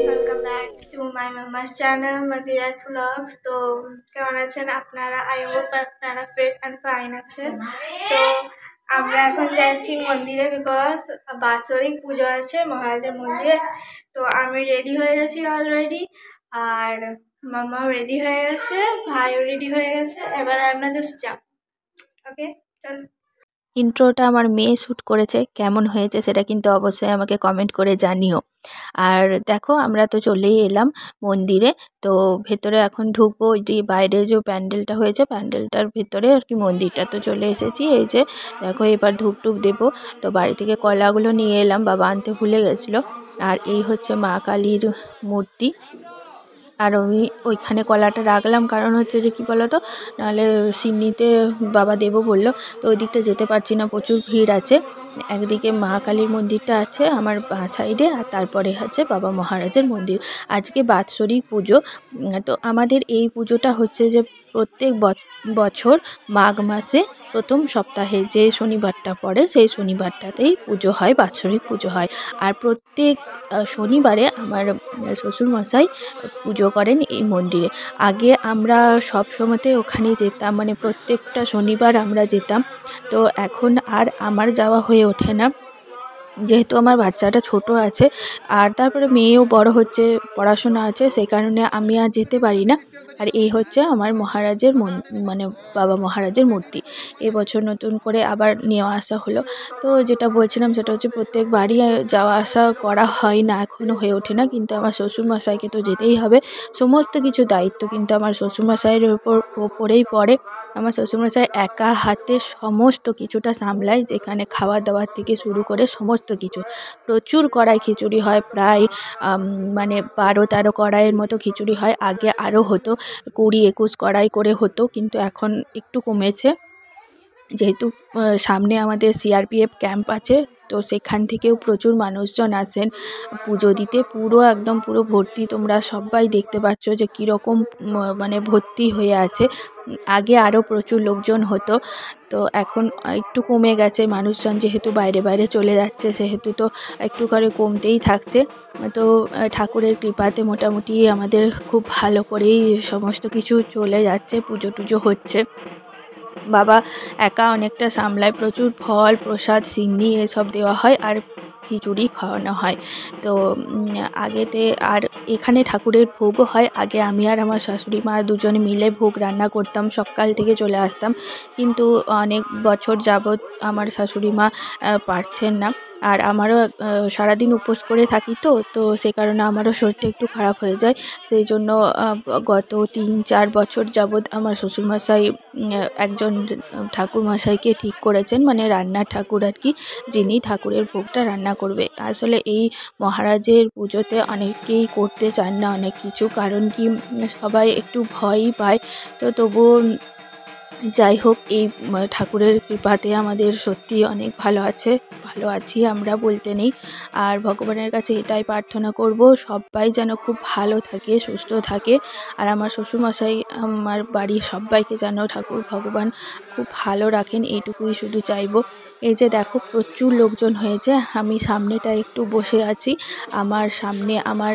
Welcome back to my mama's channel মাদিরাজ blogs. তো কেমন আছেন আপনারা? আই হোপ আপনারা ফিট অ্যান্ড ফাইন আছেন। তো আমরা এখন যাচ্ছি মন্দিরে, বিকজ বাৎসরিক পুজো আছে মহারাজের মন্দিরে। তো আমি রেডি হয়ে গেছি অলরেডি, আর মামাও রেডি হয়ে গেছে, ভাইও রেডি হয়ে গেছে। এবার আমরা জাস্ট যাব। ওকে, চল। ইন্ট্রোটা আমার মেয়ে শ্যুট করেছে, কেমন হয়েছে সেটা কিন্তু অবশ্যই আমাকে কমেন্ট করে জানিও। আর দেখো আমরা তো চলেই এলাম মন্দিরে। তো ভেতরে এখন ঢুকবো, ওই যে বাইরে যে প্যান্ডেলটা হয়েছে প্যান্ডেলটার ভেতরে আর কি মন্দিরটা। তো চলে এসেছি, এই যে দেখো এবার ধূপ দেবো। তো বাড়ি থেকে কলাগুলো নিয়ে এলাম, বাবা আনতে ভুলে গেছিলো। আর এই হচ্ছে মা কালীর মূর্তি। আর আমি ওইখানে কলাটা রাখলাম, কারণ হচ্ছে যে কী বলো তো, নাহলে সিন্নিতে বাবা দেবো বললো। তো ওই দিকটা যেতে পারছি না, প্রচুর ভিড় আছে। একদিকে মা কালীর মন্দিরটা আছে আমার বাঁ সাইডে, আর তারপরে হচ্ছে বাবা মহারাজের মন্দির। আজকে বাৎসরিক পুজো। তো আমাদের এই পুজোটা হচ্ছে যে প্রত্যেক বছর মাঘ মাসে প্রথম সপ্তাহে যে শনিবারটা পড়ে সেই শনিবারটাতেই পুজো হয়, বাৎসরিক পুজো হয়। আর প্রত্যেক শনিবারে আমার শ্বশুরমশাই পুজো করেন এই মন্দিরে। আগে আমরা সব সময়তে ওখানে যেতাম, মানে প্রত্যেকটা শনিবার আমরা যেতাম। তো এখন আর আমার যাওয়া হয়ে ওঠে না, যেহেতু আমার বাচ্চাটা ছোট আছে, আর তারপরে মেয়েও বড় হচ্ছে, পড়াশোনা আছে, সেই কারণে আমি আর যেতে পারি না। আর এই হচ্ছে আমার মহারাজের মানে বাবা মহারাজের মূর্তি। এবছর নতুন করে আবার নিয়ে আসা হলো। তো যেটা বলছিলাম সেটা হচ্ছে প্রত্যেকবারই যাওয়া আসা করা হয় না, এখনও হয়ে ওঠে না, কিন্তু আমার শ্বশুরমশাইকে তো যেতেই হবে। সমস্ত কিছু দায়িত্ব কিন্তু আমার শ্বশুরমশাইয়ের ওপরেই পড়ে। আমার শ্বশুরমশাই একা হাতে সমস্ত কিছুটা সামলায়, যেখানে খাওয়া দাওয়ার থেকে শুরু করে সমস্ত কিছু। প্রচুর কড়াই খিচুড়ি হয়, প্রায় মানে 12-13 কড়াইয়ের মতো খিচুড়ি হয়। আগে আরও হতো, 20-21 কড়াই করে হতো, কিন্তু এখন একটু কমেছে। যেহেতু সামনে আমাদের সিআরপিএফ ক্যাম্প আছে, তো সেখান থেকেও প্রচুর মানুষজন আসেন পুজো দিতে। একদম পুরো ভর্তি, তোমরা সবাই দেখতে পাচ্ছ যে কীরকম মানে ভর্তি হয়ে আছে। আগে আরও প্রচুর লোকজন হতো, তো এখন একটু কমে গেছে মানুষজন, যেহেতু বাইরে চলে যাচ্ছে সেহেতু তো একটু করে কমতেই থাকছে। তো ঠাকুরের কৃপাতে মোটামুটি আমাদের খুব ভালো করেই সমস্ত কিছু চলে যাচ্ছে, পুজো টুজো হচ্ছে। বাবা একা অনেকটা সামলায়, প্রচুর ফল প্রসাদ সিন্নি এসব দেওয়া হয়, আর খিচুড়ি খাওয়ানো হয়। তো আগেতে আর এখানে ঠাকুরের ভোগও হয়। আগে আমি আর আমার শাশুড়ি মা দুজনে মিলে ভোগ রান্না করতাম, সকাল থেকে চলে আসতাম, কিন্তু অনেক বছর যাবৎ আমার শাশুড়ি মা পারছেন না। আর আমারও সারাদিন উপোস করে থাকি, তো সে কারণে আমারও শরীরটা একটু খারাপ হয়ে যায়। সেই জন্য গত 3-4 বছর যাবৎ আমার শ্বশুরমশাই একজন ঠাকুরমশাইকে ঠিক করেছেন, মানে রান্নার ঠাকুর আর কি, যিনি ঠাকুরের ভোগটা রান্না করবে। আসলে এই মহারাজের পুজোতে অনেকেই করতে চান না অনেক কিছু, কারণ কি সবাই একটু ভয়ই পায়। তো তবুও যাই হোক, এই ঠাকুরের কৃপাতে আমাদের সত্যি অনেক ভালো আছি আমরা বলতে নেই। আর ভগবানের কাছে এটাই প্রার্থনা করব, সবাই যেন খুব ভালো থাকে, সুস্থ থাকে। আর আমার শ্বশুরমশাই, আমার বাড়ির সবাইকে যেন ঠাকুর ভগবান খুব ভালো রাখেন, এইটুকুই শুধু চাইব। এই যে দেখো প্রচুর লোকজন হয়েছে, আমি সামনেটা একটু বসে আছি, আমার সামনে আমার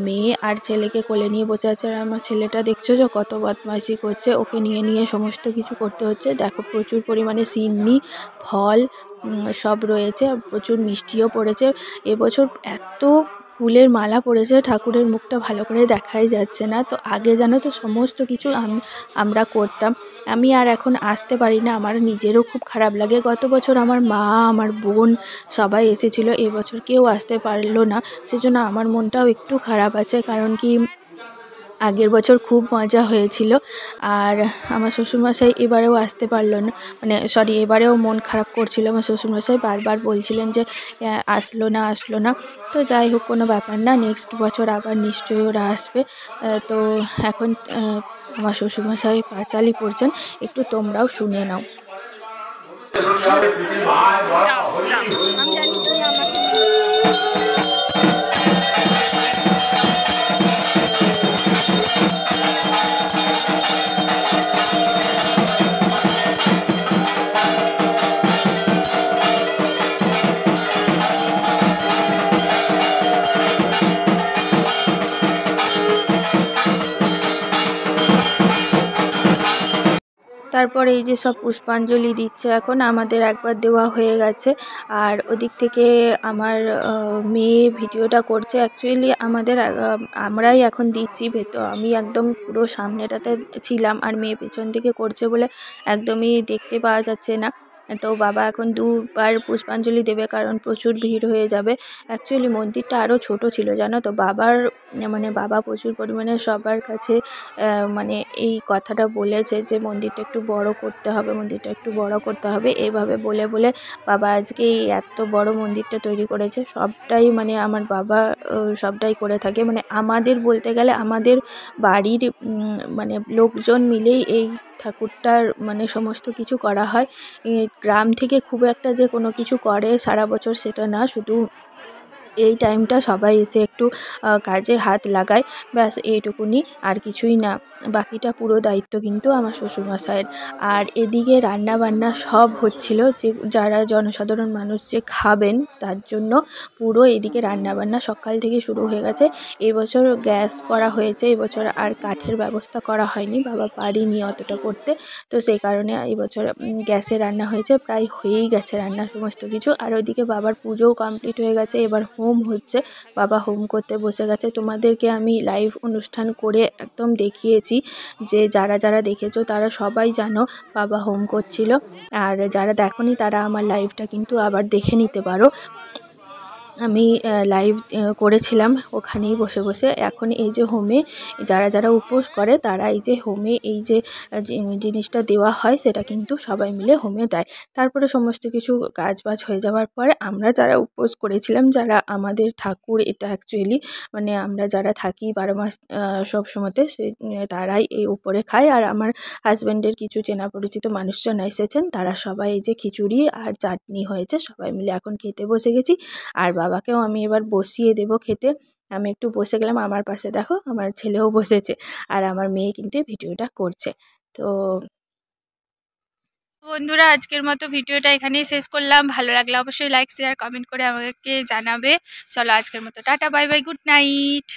মেয়ে আর ছেলেকে কোলে নিয়ে বসে আছে। আর আমার ছেলেটা দেখছো যে কত বদমাইশি করছে, ওকে নিয়ে সমস্ত কিছু করতে হচ্ছে। দেখো প্রচুর পরিমাণে সিন্নি ফল সব রয়েছে, প্রচুর মিষ্টিও পড়েছে। এবছর এত ফুলের মালা পড়েছে, ঠাকুরের মুখটা ভালো করে দেখাই যাচ্ছে না। তো আগে জানো তো সমস্ত কিছু আমরা করতাম, আমি আর এখন আসতে পারি না, আমার নিজেরও খুব খারাপ লাগে। গত বছর আমার মা আমার বোন সবাই এসেছিলো, এবছর কেউ আসতে পারলো না, সেজন্য আমার মনটাও একটু খারাপ আছে। কারণ কি আগের বছর খুব মজা হয়েছিল, আর আমার শ্বশুরমশাই এবারেও আসতে পারলো না, মানে এবারেও মন খারাপ করছিল। আমার শ্বশুরমশাই বারবার বলছিলেন যে আসলো না। তো যাই হোক, কোনো ব্যাপার না, নেক্সট বছর আবার নিশ্চয়ই ওরা আসবে। তো এখন আমার শ্বশুরমশাই পাঁচালি পড়ছেন, একটু তোমরাও শুনে নাও। আমি জানি তুমি আমাকে তারপরে এই যে সব পুষ্পাঞ্জলি দিচ্ছে, এখন আমাদের একবার দেওয়া হয়ে গেছে। আর ওদিক থেকে আমার মেয়ে ভিডিওটা করছে। অ্যাকচুয়ালি আমাদের আমরাই এখন দিচ্ছি, আমি একদম পুরো সামনেটাতে ছিলাম আর মেয়ে পেছন থেকে করছে বলে একদমই দেখতে পাওয়া যাচ্ছে না। তো বাবা এখন দুবার পুষ্পাঞ্জলি দেবে, কারণ প্রচুর ভিড় হয়ে যাবে। অ্যাকচুয়ালি মন্দিরটা আরও ছোট ছিল জানো তো। বাবা প্রচুর পরিমাণে সবার কাছে মানে এই কথাটা বলেছে যে মন্দিরটা একটু বড় করতে হবে, মন্দিরটা একটু বড় করতে হবে। এইভাবে বলে বলে বাবা আজকে এই এত বড় মন্দিরটা তৈরি করেছে। সবটাই মানে আমার বাবা সবটাই করে থাকে, মানে আমাদের বলতে গেলে আমাদের বাড়ির মানে লোকজন মিলেই এই ঠাকুরটার মানে সমস্ত কিছু করা হয়। গ্রাম থেকে খুব একটা যে কোনো কিছু করে সারা বছর সেটা না, শুধু এই টাইমটা সবাই এসে একটু কাজে হাত লাগায়, ব্যাস এইটুকুনি, আর কিছুই না। বাকিটা পুরো দায়িত্ব কিন্তু আমার শ্বশুরমশাইয়ের। আর এদিকে রান্না বান্না সব হচ্ছিল, যে যারা জনসাধারণ মানুষ যে খাবেন তার জন্য পুরো এদিকে রান্না বান্না সকাল থেকে শুরু হয়ে গেছে। এবছর গ্যাস করা হয়েছে, এবছর আর কাঠের ব্যবস্থা করা হয়নি, বাবা পারিনি অতটা করতে। তো সেই কারণে এবছর গ্যাসে রান্না হয়েছে, প্রায় হয়েই গেছে রান্না সমস্ত কিছু। আর ওইদিকে বাবার পুজোও কমপ্লিট হয়ে গেছে, এবার হোম হচ্ছে, বাবা হোম করতে বসে গেছে। তোমাদেরকে আমি লাইভ অনুষ্ঠান করে একদম দেখিয়েছি, যে যারা যারা দেখেছো তারা সবাই জানো বাবা হোম করছিল। আর যারা দেখোনি তারা আমার লাইভটা কিন্তু আবার দেখে নিতে পারো। আমি লাইভ করেছিলাম ওখানেই বসে বসে। এখন এই যে হোমে যারা যারা উপোস করে তারা এই যে হোমে এই যে জিনিসটা দেওয়া হয় সেটা কিন্তু সবাই মিলে হোমে দেয়। তারপরে সমস্ত কিছু কাজবাজ হয়ে যাওয়ার পরে আমরা যারা উপোস করেছিলাম, যারা আমাদের ঠাকুর এটা অ্যাকচুয়ালি মানে আমরা যারা থাকি 12 মাস সব সময়তে, তারাই এই উপরে খায়। আর আমার হাজব্যান্ডের কিছু চেনা পরিচিত মানুষজন এসেছেন, তারা সবাই এই যে খিচুড়ি আর চাটনি হয়েছে সবাই মিলে এখন খেতে বসে গেছি। আর বাবাকেও আমি এবার বসিয়ে দেব খেতে। আমি একটু বসে গেলাম, আমার পাশে দেখো আমার ছেলেও বসেছে, আর আমার মেয়ে কিন্তু ভিডিওটা করছে। তো বন্ধুরা, আজকের মতো ভিডিওটা এখানেই শেষ করলাম। ভালো লাগলে অবশ্যই লাইক শেয়ার কমেন্ট করে আমাকে জানাবে। চলো আজকের মতো tata, bye bye, good night.